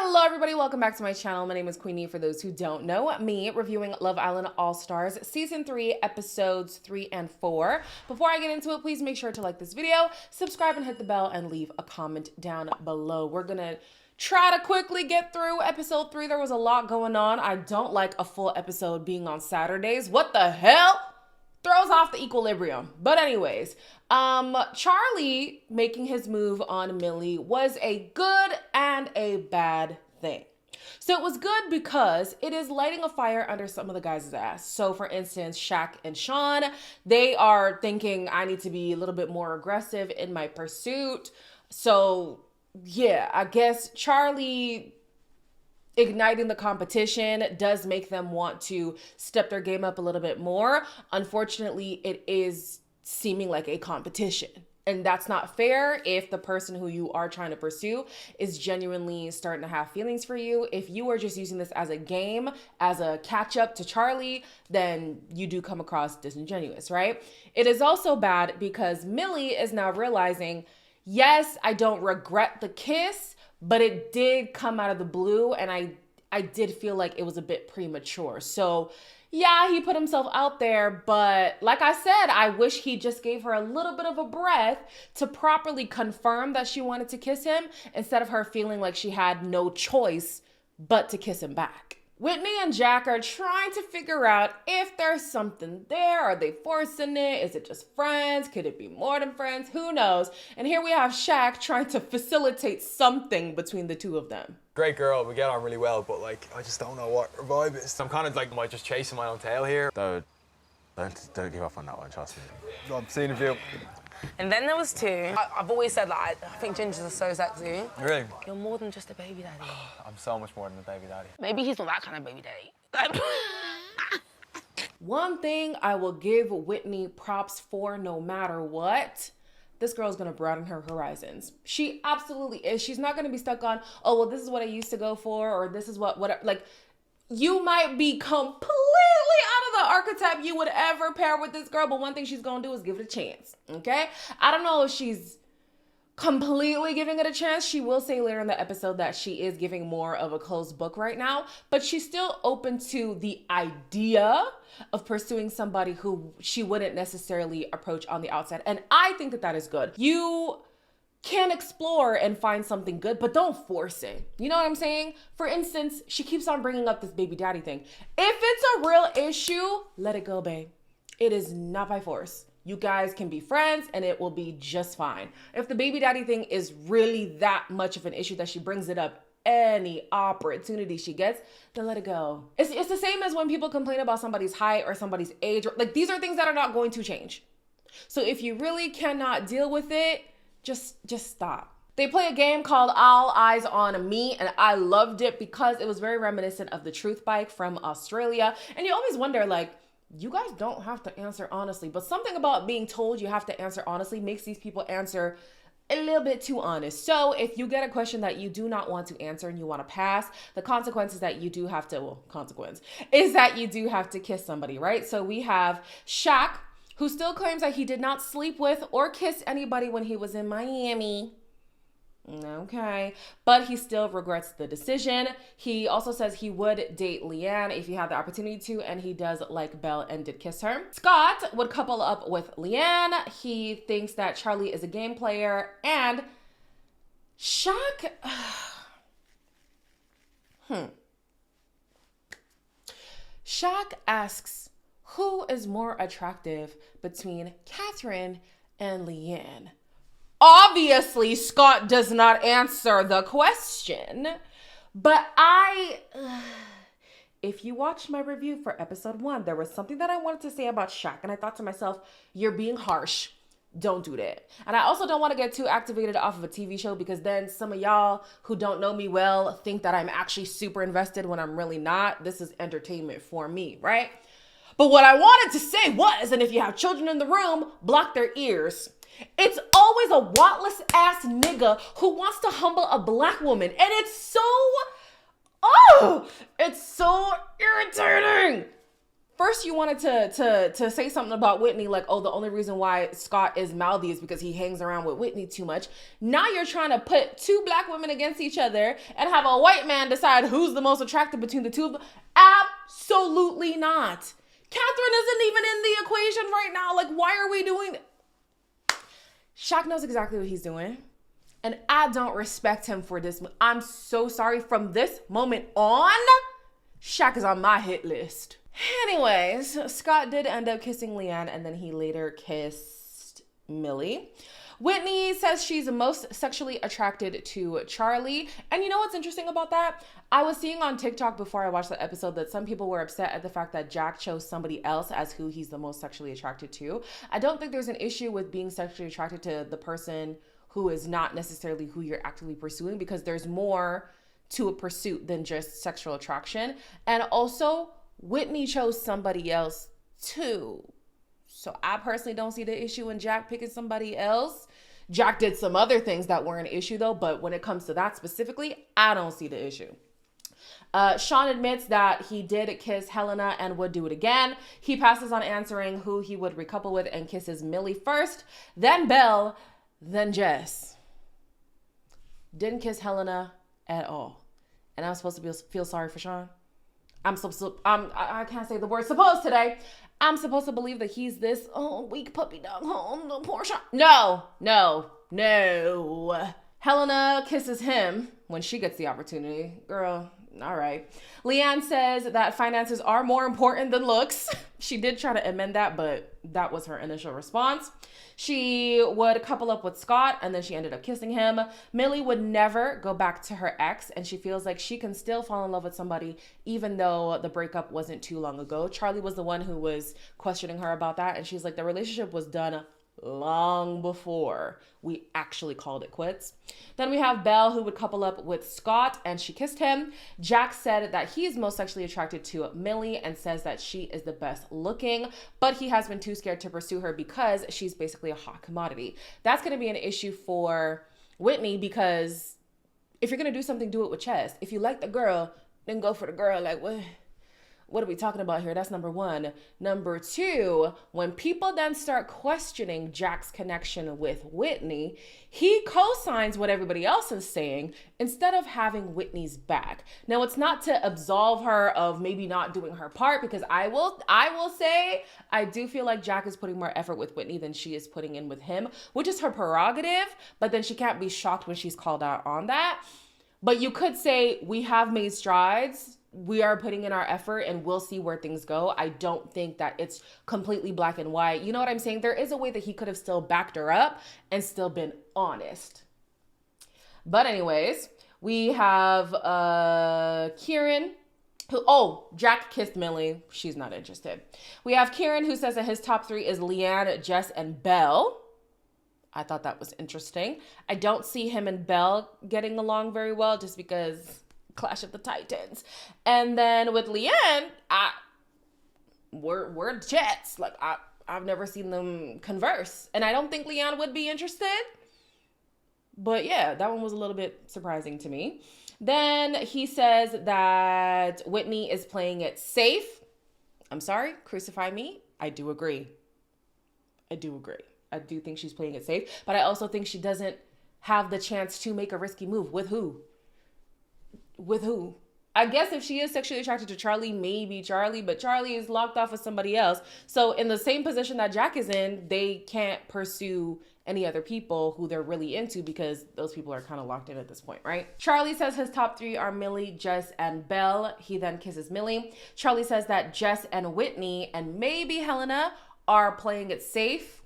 Hello everybody, welcome back to my channel. My name is Queenie. For those who don't know me, reviewing Love Island All-Stars Season 3, Episodes 3 and 4. Before I get into it, please make sure to like this video, subscribe and hit the bell, and leave a comment down below. We're gonna try to quickly get through Episode 3. There was a lot going on. I don't like a full episode being on Saturdays. What the hell? Throws off the equilibrium. But anyways, Charlie making his move on Millie was a good and a bad thing. So it was good because it is lighting a fire under some of the guys' ass. So for instance, Shaq and Sean, they are thinking I need to be a little bit more aggressive in my pursuit. So yeah, I guess Charlie igniting the competition does make them want to step their game up a little bit more. Unfortunately, it is seeming like a competition. And that's not fair if the person who you are trying to pursue is genuinely starting to have feelings for you. If you are just using this as a game, as a catch up to Charlie, then you do come across disingenuous, right? It is also bad because Millie is now realizing, yes, I don't regret the kiss, but it did come out of the blue, and I did feel like it was a bit premature. So yeah, he put himself out there, but like I said, I wish he just gave her a little bit of a breath to properly confirm that she wanted to kiss him, instead of her feeling like she had no choice but to kiss him back. Whitney and Jack are trying to figure out if there's something there. Are they forcing it? Is it just friends? Could it be more than friends? Who knows? And here we have Shaq trying to facilitate something between the two of them. Great girl, we get on really well, but like, I just don't know what her vibe is. I'm kind of like, am I just chasing my own tail here? Don't give up on that one, trust me. I'm seeing a few. And then there was two. I've always said that I think gingers are so sexy. Really? You're more than just a baby daddy. I'm so much more than a baby daddy. Maybe he's not that kind of baby daddy. One thing I will give Whitney props for, no matter what, this girl's gonna broaden her horizons. She absolutely is. She's not gonna be stuck on, oh, well, this is what I used to go for, or this is whatever. Like, you might be completely out of the archetype you would ever pair with this girl, but one thing she's gonna do is give it a chance, okay? I don't know if she's completely giving it a chance. She will say later in the episode that she is giving more of a closed book right now, but she's still open to the idea of pursuing somebody who she wouldn't necessarily approach on the outside. And I think that that is good. You can explore and find something good, but don't force it. You know what I'm saying? For instance, she keeps on bringing up this baby daddy thing. If it's a real issue, let it go, babe. It is not by force. You guys can be friends and it will be just fine. If the baby daddy thing is really that much of an issue that she brings it up any opportunity she gets, then let it go. It's the same as when people complain about somebody's height or somebody's age. Like, these are things that are not going to change. So if you really cannot deal with it, just stop. They play a game called All Eyes on Me, and I loved it because it was very reminiscent of the Truth Bike from Australia. And you always wonder, like, you guys don't have to answer honestly, but something about being told you have to answer honestly makes these people answer a little bit too honest. So if you get a question that you do not want to answer and you want to pass, the consequence is that you do have to, consequence is that you do have to kiss somebody, right? So we have Shaq, who still claims that he did not sleep with or kiss anybody when he was in Miami. Okay, but he still regrets the decision. He also says he would date Leanne if he had the opportunity to, and he does like Belle and did kiss her. Scott would couple up with Leanne. He thinks that Charlie is a game player, and Shaq... Shaq asks, who is more attractive between Catherine and Leanne? Obviously, Scott does not answer the question, but if you watched my review for episode 1, there was something that I wanted to say about Shaq, and I thought to myself, you're being harsh. Don't do that. And I also don't want to get too activated off of a TV show, because then some of y'all who don't know me well think that I'm actually super invested when I'm really not. This is entertainment for me, right? But what I wanted to say was, and if you have children in the room, block their ears. It's always a whatless ass nigga who wants to humble a black woman. And it's so irritating. First, you wanted to say something about Whitney, like, oh, the only reason why Scott is mouthy is because he hangs around with Whitney too much. Now you're trying to put two black women against each other and have a white man decide who's the most attractive between the two of them. Absolutely not. Catherine isn't even in the equation right now. Like, why are we doing that? Shaq knows exactly what he's doing. And I don't respect him for this. I'm so sorry. From this moment on, Shaq is on my hit list. Anyways, Scott did end up kissing Leanne, and then he later kissed Millie. Whitney says she's most sexually attracted to Charlie. And you know what's interesting about that? I was seeing on TikTok before I watched the episode that some people were upset at the fact that Jack chose somebody else as who he's the most sexually attracted to. I don't think there's an issue with being sexually attracted to the person who is not necessarily who you're actively pursuing, because there's more to a pursuit than just sexual attraction. And also, Whitney chose somebody else too. So I personally don't see the issue in Jack picking somebody else. Jack did some other things that were an issue though, but when it comes to that specifically, I don't see the issue. Sean admits that he did kiss Helena and would do it again. He passes on answering who he would recouple with and kisses Millie first, then Belle, then Jess. Didn't kiss Helena at all. And I'm supposed to feel sorry for Sean? I can't say the word supposed today. I'm supposed to believe that he's this weak puppy dog. Oh, poor Sean. No. Helena kisses him when she gets the opportunity. Girl, all right. Leanne says that finances are more important than looks. She did try to amend that, but that was her initial response. She would couple up with Scott, and then she ended up kissing him. Millie would never go back to her ex, and she feels like she can still fall in love with somebody even though the breakup wasn't too long ago. Charlie was the one who was questioning her about that, and she's like, the relationship was done long before we actually called it quits. Then we have Belle, who would couple up with Scott, and she kissed him. Jack said that he's most sexually attracted to Millie and says that she is the best looking, but he has been too scared to pursue her because she's basically a hot commodity. That's going to be an issue for Whitney, because if you're going to do something, do it with chest. If you like the girl, then go for the girl. Like, what are we talking about here? That's number one. Number two, when people then start questioning Jack's connection with Whitney, he co-signs what everybody else is saying instead of having Whitney's back. Now, it's not to absolve her of maybe not doing her part, because I will say, I do feel like Jack is putting more effort with Whitney than she is putting in with him, which is her prerogative, but then she can't be shocked when she's called out on that. But you could say, we have made strides. We are putting in our effort and we'll see where things go. I don't think that it's completely black and white. You know what I'm saying? There is a way that he could have still backed her up and still been honest. But anyways, we have Kieran, Jack kissed Millie. She's not interested. We have Kieran, who says that his top three is Leanne, Jess, and Belle. I thought that was interesting. I don't see him and Belle getting along very well just because Clash of the Titans. And then with Leanne, we're jets. Like, I've never seen them converse. And I don't think Leanne would be interested. But yeah, that one was a little bit surprising to me. Then he says that Whitney is playing it safe. I'm sorry, crucify me. I do agree. I do think she's playing it safe. But I also think she doesn't have the chance to make a risky move. With who? I guess if she is sexually attracted to Charlie, maybe Charlie, but Charlie is locked off with somebody else. So in the same position that Jack is in, they can't pursue any other people who they're really into because those people are kind of locked in at this point, right? Charlie says his top three are Millie, Jess, and Belle. He then kisses Millie. Charlie says that Jess and Whitney and maybe Helena are playing it safe.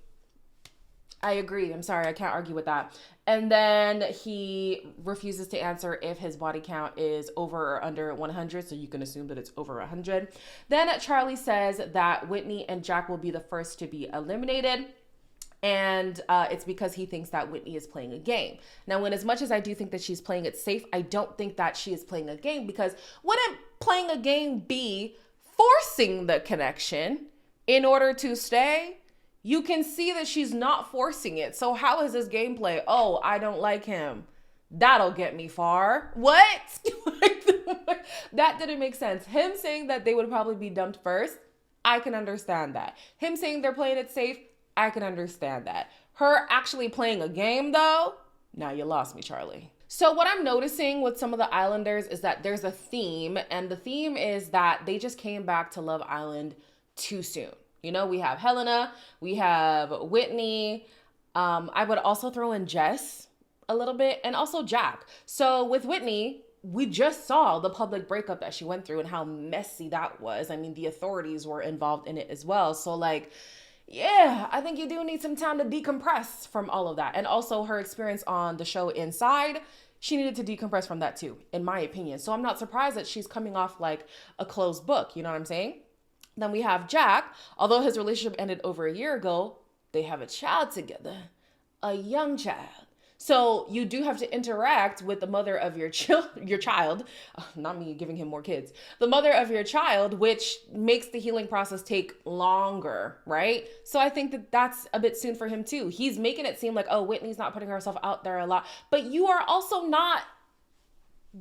I agree. I'm sorry. I can't argue with that. And then he refuses to answer if his body count is over or under 100. So you can assume that it's over 100. Then Charlie says that Whitney and Jack will be the first to be eliminated. And it's because he thinks that Whitney is playing a game. Now, as much as I do think that she's playing it safe, I don't think that she is playing a game, because wouldn't playing a game be forcing the connection in order to stay? You can see that she's not forcing it. So how is this gameplay? Oh, I don't like him. That'll get me far. What? That didn't make sense. Him saying that they would probably be dumped first, I can understand that. Him saying they're playing it safe, I can understand that. Her actually playing a game though, now you lost me, Charlie. So what I'm noticing with some of the Islanders is that there's a theme, and the theme is that they just came back to Love Island too soon. You know, we have Helena, we have Whitney. I would also throw in Jess a little bit, and also Jack. So with Whitney, we just saw the public breakup that she went through and how messy that was. I mean, the authorities were involved in it as well. So like, yeah, I think you do need some time to decompress from all of that. And also her experience on the show Inside, she needed to decompress from that too, in my opinion. So I'm not surprised that she's coming off like a closed book. You know what I'm saying? Then we have Jack. Although his relationship ended over a year ago, they have a child together, a young child. So you do have to interact with the mother of your child, not me giving him more kids, the mother of your child, which makes the healing process take longer, right? So I think that that's a bit soon for him too. He's making it seem like, oh, Whitney's not putting herself out there a lot, but you are also not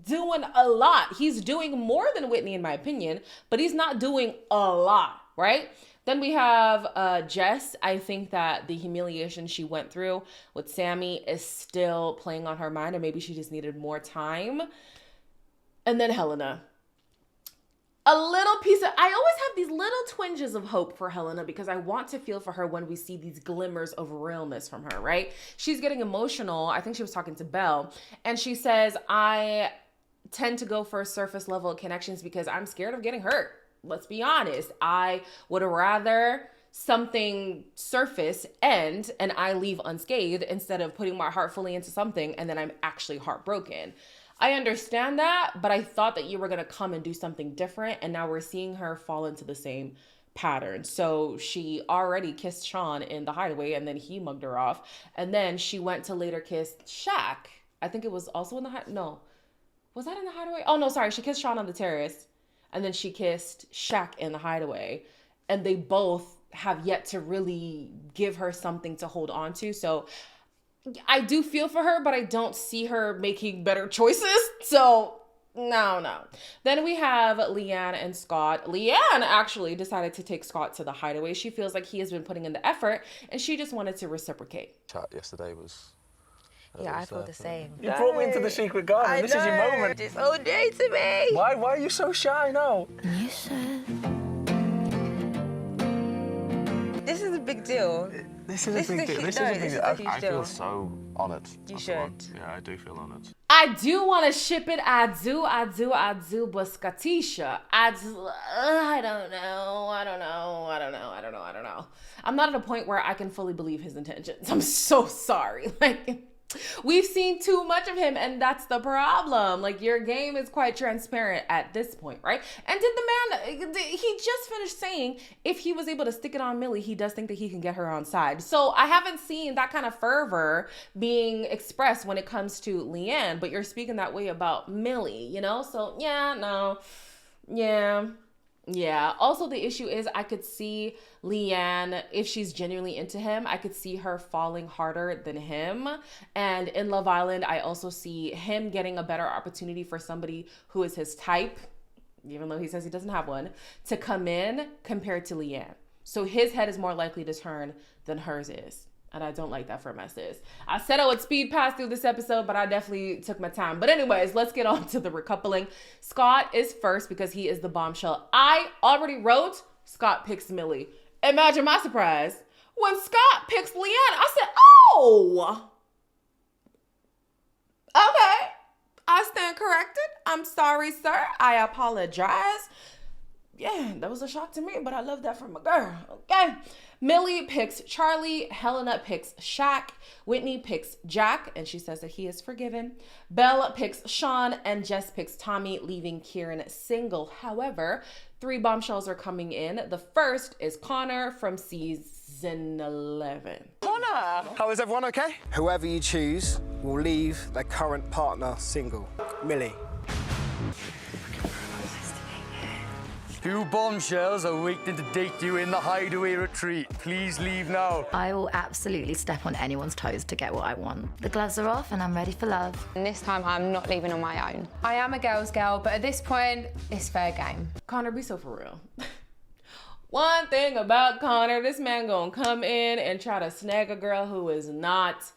doing a lot. He's doing more than Whitney, in my opinion, but he's not doing a lot, right? Then we have Jess. I think that the humiliation she went through with Sammy is still playing on her mind, and maybe she just needed more time. And then Helena. I always have these little twinges of hope for Helena because I want to feel for her when we see these glimmers of realness from her, right? She's getting emotional. I think she was talking to Belle, and she says, I tend to go for surface level connections because I'm scared of getting hurt. Let's be honest. I would rather something surface end and I leave unscathed instead of putting my heart fully into something and then I'm actually heartbroken. I understand that, but I thought that you were going to come and do something different, and now we're seeing her fall into the same pattern. So she already kissed Sean in the hideaway and then he mugged her off, and then she went to later kiss Shaq. I think it was also in the no. Was that in the hideaway? Oh no, sorry. She kissed Sean on the terrace. And then she kissed Shaq in the hideaway. And they both have yet to really give her something to hold on to. So I do feel for her, but I don't see her making better choices. So no. Then we have Leanne and Scott. Leanne actually decided to take Scott to the hideaway. She feels like he has been putting in the effort and she just wanted to reciprocate. Chat yesterday was... Yeah, I feel the same. You brought me into the secret garden. This is your moment. It's all day to me. Why are you so shy now? You said. This is a big deal. This is a big deal. This is a big deal. I feel so honoured. You should. Yeah, I do feel honoured. I do want to ship it. I do. But Skatisha, I don't know. I'm not at a point where I can fully believe his intentions. I'm so sorry. Like, we've seen too much of him, and that's the problem. Like, your game is quite transparent at this point, right? And did the man, he just finished saying if he was able to stick it on Millie, he does think that he can get her on side. So I haven't seen that kind of fervor being expressed when it comes to Leanne, but you're speaking that way about Millie, you know? So yeah. Also, the issue is I could see Leanne, if she's genuinely into him, I could see her falling harder than him. And in Love Island, I also see him getting a better opportunity for somebody who is his type, even though he says he doesn't have one, to come in compared to Leanne. So his head is more likely to turn than hers is. And I don't like that for my sis. I said I would speed past through this episode, but I definitely took my time. But anyways, let's get on to the recoupling. Scott is first because he is the bombshell. I already wrote Scott picks Millie. Imagine my surprise when Scott picks Leanne. I said, oh, okay. I stand corrected. I'm sorry, sir. I apologize. Yeah, that was a shock to me, but I love that from a girl. Okay. Millie picks Charlie, Helena picks Shaq, Whitney picks Jack, and she says that he is forgiven. Belle picks Sean, and Jess picks Tommy, leaving Kieran single. However, 3 bombshells are coming in. The first is Connor from season 11. Connor! How is everyone okay? Whoever you choose will leave their current partner single. Millie. 2 bombshells are waiting to date you in the hideaway retreat. Please leave now. I will absolutely step on anyone's toes to get what I want. The gloves are off and I'm ready for love. And this time I'm not leaving on my own. I am a girl's girl, but at this point, it's fair game. Connor, be so for real. One thing about Connor, this man gonna come in and try to snag a girl who is not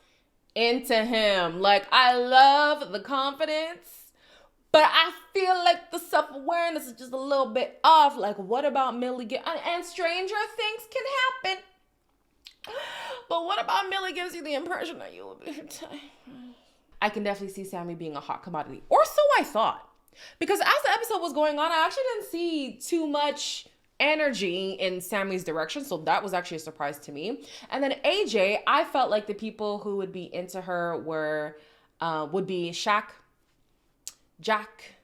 into him. Like, I love the confidence, but I feel like the self-awareness is just a little bit off. Like, what about Millie? And stranger things can happen. But what about Millie gives you the impression that you will be her type? I can definitely see Sammy being a hot commodity. Or so I thought. Because as the episode was going on, I actually didn't see too much energy in Sammy's direction. So that was actually a surprise to me. And then AJ, I felt like the people who would be into her would be Shaq, Jack,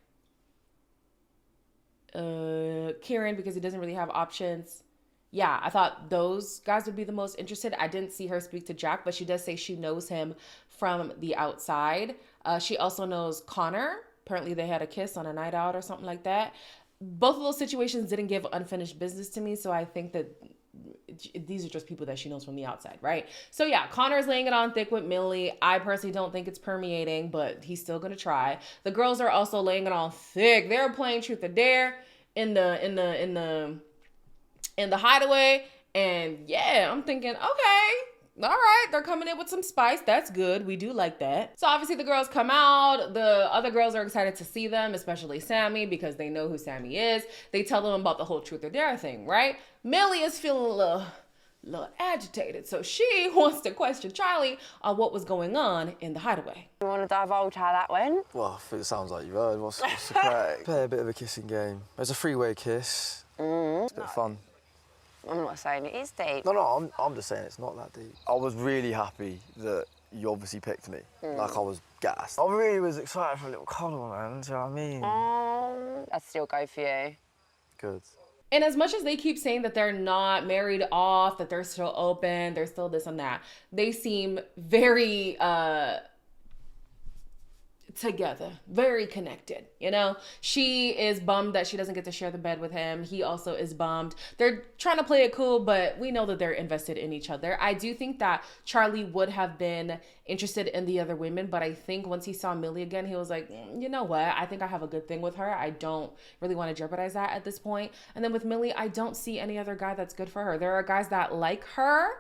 Kieran, because he doesn't really have options. Yeah, I thought those guys would be the most interested. I didn't see her speak to Jack, but she does say she knows him from the outside. She also knows Connor. Apparently they had a kiss on a night out or something like that. Both of those situations didn't give unfinished business to me, so I think that these are just people that she knows from the outside, right? So yeah, Connor's laying it on thick with Millie. I personally don't think it's permeating, but he's still gonna try. The girls are also laying it on thick. They're playing truth or dare in the hideaway, and yeah, I'm thinking, okay, all right, they're coming in with some spice. That's good. We do like that. So obviously the girls come out. The other girls are excited to see them, especially Sammy, because they know who Sammy is. They tell them about the whole truth or dare thing, right? Millie is feeling a little agitated, so she wants to question Charlie on what was going on in the hideaway. You want to divulge how that went? Well, it sounds like you've heard. What's the crack? Play a bit of a kissing game. There's a three-way kiss. It's a bit of fun. I'm not saying it is deep. No, I'm just saying it's not that deep. I was really happy that you obviously picked me. Like, I was gassed. I really was excited for a little cuddle, man. Do you know what I mean? I'd still go for you. Good. And as much as they keep saying that they're not married off, that they're still open, they're still this and that, they seem very together, very connected, you know? She is bummed that she doesn't get to share the bed with him. He also is bummed. They're trying to play it cool, but we know that they're invested in each other. I do think that Charlie would have been interested in the other women, but I think once he saw Millie again, he was like, you know what? I think I have a good thing with her. I don't really want to jeopardize that at this point. And then with Millie, I don't see any other guy that's good for her. There are guys that like her.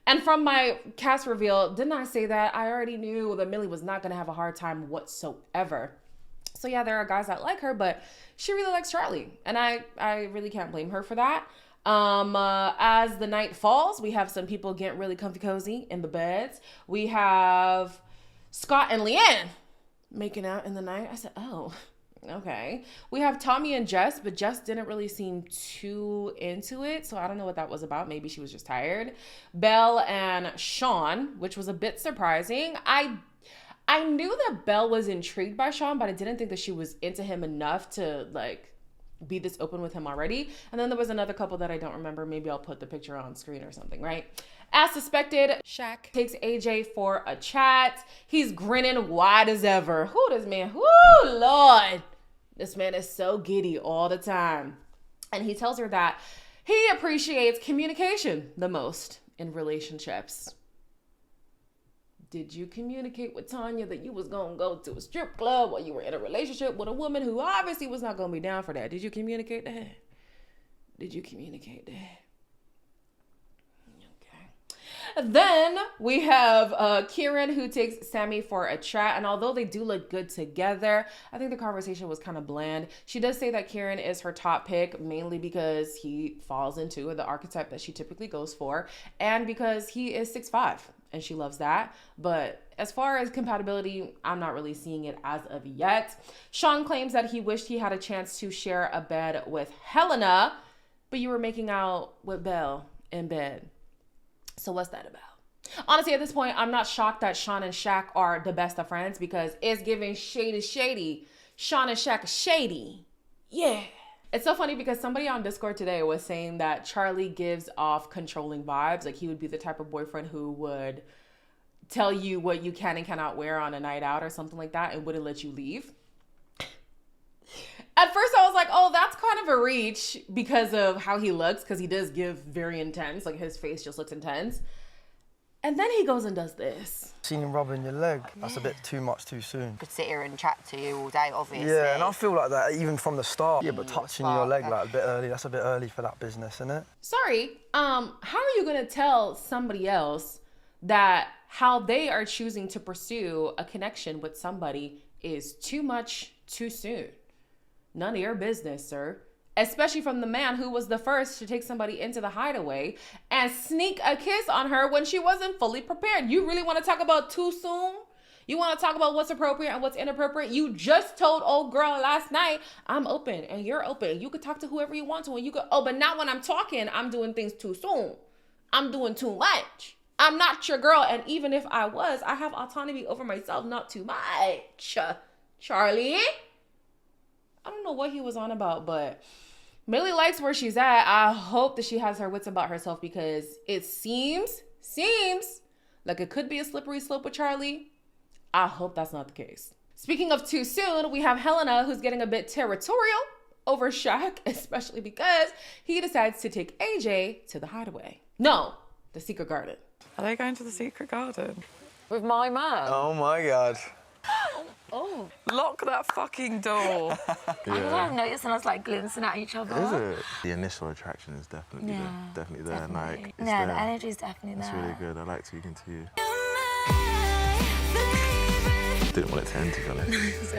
And from my cast reveal, didn't I say that? I already knew that Millie was not going to have a hard time whatsoever. So yeah, there are guys that like her, but she really likes Charlie. And I really can't blame her for that. As the night falls, we have some people getting really comfy cozy in the beds. We have Scott and Leanne making out in the night. I said, oh, okay. We have Tommy and Jess, but Jess didn't really seem too into it, so I don't know what that was about. Maybe she was just tired. Belle and Sean, which was a bit surprising. I knew that Belle was intrigued by Sean, but I didn't think that she was into him enough to like be this open with him already. And then there was another couple that I don't remember. Maybe I'll put the picture on screen or something, right? As suspected, Shaq takes AJ for a chat. He's grinning wide as ever. Who this man? Whoo, Lord. This man is so giddy all the time. And he tells her that he appreciates communication the most in relationships. Did you communicate with Tanya that you was going to go to a strip club while you were in a relationship with a woman who obviously was not going to be down for that? Did you communicate that? Did you communicate that? Then we have Kieran, who takes Sammy for a chat. And although they do look good together, I think the conversation was kind of bland. She does say that Kieran is her top pick, mainly because he falls into the archetype that she typically goes for, and because he is 6'5", and she loves that. But as far as compatibility, I'm not really seeing it as of yet. Sean claims that he wished he had a chance to share a bed with Helena, but you were making out with Belle in bed. So what's that about? Honestly, at this point, I'm not shocked that Sean and Shaq are the best of friends, because it's giving shady. Sean and Shaq are shady. Yeah. It's so funny because somebody on Discord today was saying that Charlie gives off controlling vibes. Like, he would be the type of boyfriend who would tell you what you can and cannot wear on a night out or something like that and wouldn't let you leave. At first I was like, oh, that's kind of a reach because of how he looks, because he does give very intense, like his face just looks intense. And then he goes and does this. Seen him rubbing your leg. That's a bit too much too soon. Could sit here and chat to you all day, obviously. Yeah, and I feel like that even from the start. Yeah, but touching your leg like a bit early, that's a bit early for that business, isn't it? Sorry, how are you gonna tell somebody else that how they are choosing to pursue a connection with somebody is too much too soon? None of your business, sir. Especially from the man who was the first to take somebody into the hideaway and sneak a kiss on her when she wasn't fully prepared. You really want to talk about too soon? You want to talk about what's appropriate and what's inappropriate? You just told old girl last night, I'm open and you're open. You could talk to whoever you want to and you could, but not when I'm talking, I'm doing things too soon. I'm doing too much. I'm not your girl. And even if I was, I have autonomy over myself, not too much. Charlie? I don't know what he was on about, but Millie likes where she's at. I hope that she has her wits about herself because it seems like it could be a slippery slope with Charlie. I hope that's not the case. Speaking of too soon, we have Helena who's getting a bit territorial over Shaq, especially because he decides to take AJ to the hideaway. No, the secret garden. Are they going to the secret garden? With my man? Oh my God. Oh, lock that fucking door. I don't know, it's us like glimpsing at each other. Is it? The initial attraction is definitely there. Definitely there. Definitely. Like, No, there. the energy's definitely It's there. really good. I like speaking to you. Didn't want it to end, to be honest.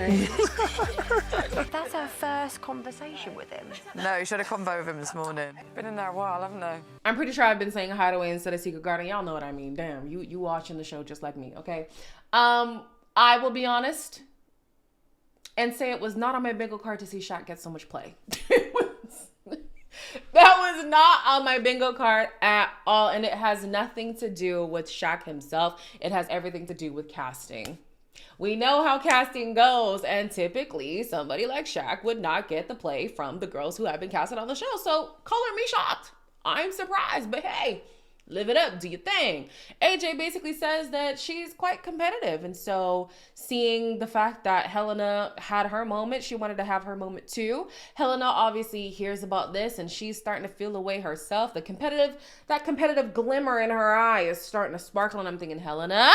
That's our first conversation with him. No, you should have convo with him this morning. Been in there a while, haven't they? I'm pretty sure I've been saying hideaway instead of secret garden. Y'all know what I mean. Damn, you watching the show just like me, okay? I will be honest and say it was not on my bingo card to see Shaq get so much play. That was not on my bingo card at all, and it has nothing to do with Shaq himself. It has everything to do with casting. We know how casting goes, and typically somebody like Shaq would not get the play from the girls who have been casted on the show. So color me shocked. I'm surprised, but hey, live it up, do your thing. AJ basically says that she's quite competitive, and so seeing the fact that Helena had her moment, she wanted to have her moment too. Helena obviously hears about this, and she's starting to feel away herself. That competitive glimmer in her eye is starting to sparkle, and I'm thinking, Helena,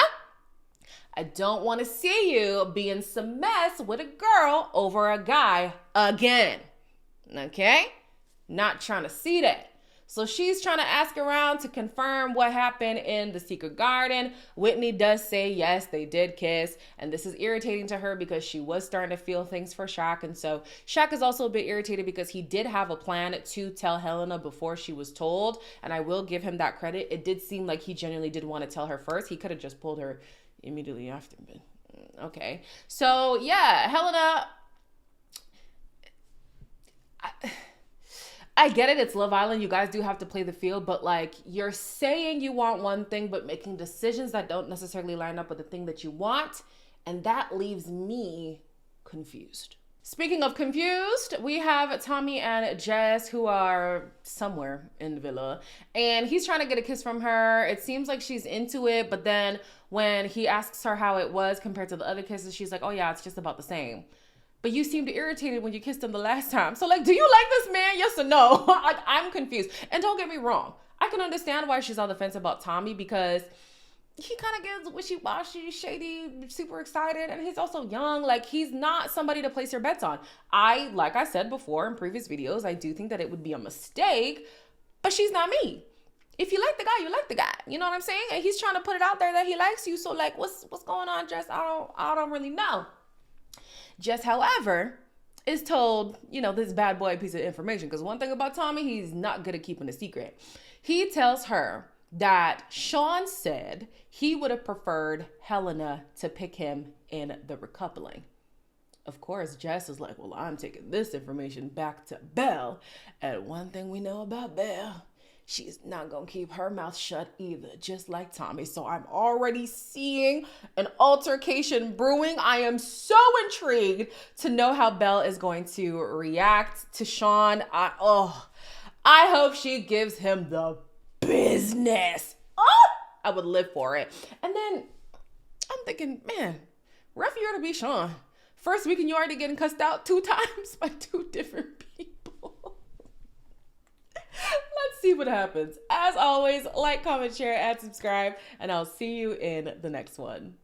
I don't want to see you be in some mess with a girl over a guy again. Okay? Not trying to see that. So she's trying to ask around to confirm what happened in the secret garden. Whitney does say yes, they did kiss. And this is irritating to her because she was starting to feel things for Shaq. And so Shaq is also a bit irritated because he did have a plan to tell Helena before she was told. And I will give him that credit. It did seem like he genuinely did want to tell her first. He could have just pulled her immediately after. But okay. So yeah, Helena... I get it. It's Love Island. You guys do have to play the field, but like you're saying you want one thing, but making decisions that don't necessarily line up with the thing that you want. And that leaves me confused. Speaking of confused, we have Tommy and Jess who are somewhere in the villa and he's trying to get a kiss from her. It seems like she's into it, but then when he asks her how it was compared to the other kisses, she's like, oh yeah, it's just about the same. But you seemed irritated when you kissed him the last time. So like, do you like this man? Yes or no? Like, I'm confused. And don't get me wrong. I can understand why she's on the fence about Tommy because he kind of gets wishy-washy, shady, super excited. And he's also young. Like, he's not somebody to place your bets on. Like I said before in previous videos, I do think that it would be a mistake, but she's not me. If you like the guy, you like the guy. You know what I'm saying? And he's trying to put it out there that he likes you. So like, what's going on, Jess? I don't really know. Jess, however, is told, this bad boy piece of information. Because one thing about Tommy, he's not good at keeping a secret. He tells her that Sean said he would have preferred Helena to pick him in the recoupling. Of course, Jess is like, well, I'm taking this information back to Belle. And one thing we know about Belle, she's not going to keep her mouth shut either, just like Tommy. So I'm already seeing an altercation brewing. I am so intrigued to know how Belle is going to react to Sean. I hope she gives him the business. I would live for it. And then I'm thinking, man, rough year to be Sean. First week and you already getting cussed out 2 times by 2 different people. Let's let's see what happens. As always, like, comment, share, and subscribe, and I'll see you in the next one.